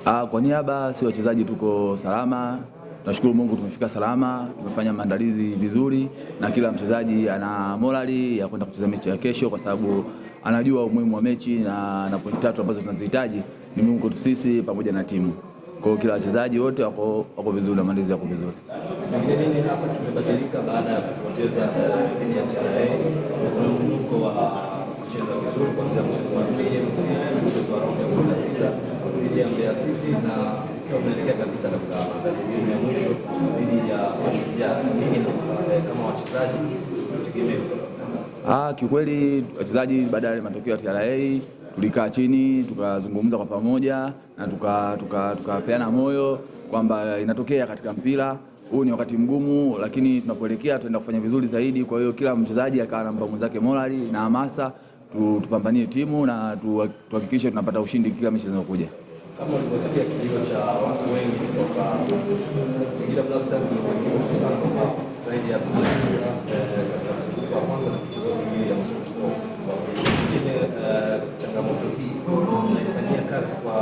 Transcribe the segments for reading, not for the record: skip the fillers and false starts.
Kwa niaba si wachezaji tuko salama. Nashukuru Mungu tumefika salama, tumefanya maandalizi vizuri na kila mchezaji ana morali ya kwenda kucheza mechi ya kesho kwa sababu anajua umuhimu wa mechi na pointi 3 ambazo tunazihitaji ni muhimu kwetu sisi pamoja na timu. Kwa hiyo kila wachezaji wote wako vizuri na maandalizi yako vizuri. Nini hasa kimebadilika baada ya kupoteza dhidi ya TRA? Mnuko wa kucheza vizuri kuanzia mchezo wa KMC, mchezo wa raundi ya 16 dhidi ya Mbeya City na tunaelekea kabisa katika maandalizi ya mwisho dhidi ya Mashujaa. Nini hasa kama wachezaji tutegemee? Kiukweli wachezaji baada ya matokeo ya TRA tulikaa chini tukazungumza kwa pamoja na tukapeana moyo kwamba inatokea katika mpira. Huu ni wakati mgumu, lakini tunapoelekea tunaenda kufanya vizuri zaidi. Kwa hiyo kila mchezaji akawa anampa mwenzake morali na hamasa, tupambanie timu na tuhakikishe tunapata ushindi kila mechi zinazokuja. Kama ulivyosikia kilio cha watu wengi kutoka Singida Black Stars hususan kwa zaidi ya katika mzunguko wa kwanza na mchezo mwingine ya mzunguko mwingine, changamoto hii tunaifanyia kazi kwa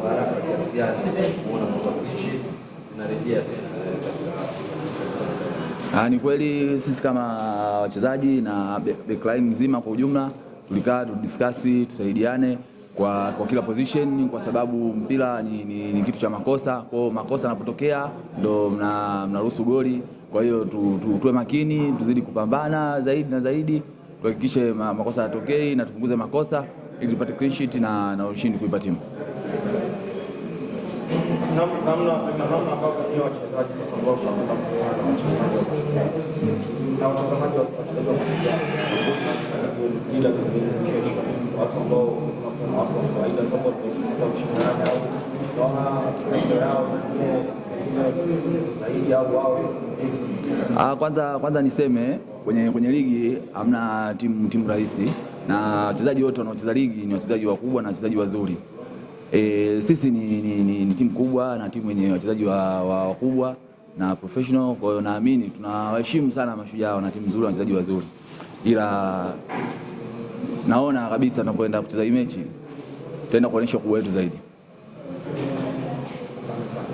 haraka kiasi gani kuona kwamba clean sheets zinarejea tena katika timu ya Singida Black Stars? Ni kweli sisi kama wachezaji na backline nzima kwa ujumla tulikaa tudiskasi, tusaidiane kwa kila position kwa sababu mpira ni kitu cha makosa. Kwa makosa yanapotokea ndo mnaruhusu goli. Kwa hiyo tuwe makini, tuzidi kupambana zaidi na zaidi, tuhakikishe makosa yatokei na tupunguze makosa ili tupate clean sheet na ushindi kuipa timu. Namna ambavyo ni wachezaji sasa ambao tunakwenda kuona wachezaji na watazamaji wa wachezaji wa Mashujaa bila kesho, watu ambao tunakuwa watu wa kawaida ambao tunasema kushindana au wana maendeleo yao zaidi au wao. Kwanza niseme kwenye ligi hamna timu rahisi na wachezaji wote wanaocheza ligi ni wachezaji wakubwa na wachezaji wazuri. Sisi ni timu kubwa na timu yenye wachezaji wakubwa na professional. Kwa hiyo naamini tunawaheshimu sana Mashujaa na timu nzuri na wachezaji wazuri, ila naona kabisa tunapoenda kucheza hii mechi tutaenda kuonyesha ukubwa wetu zaidi. Asante sana.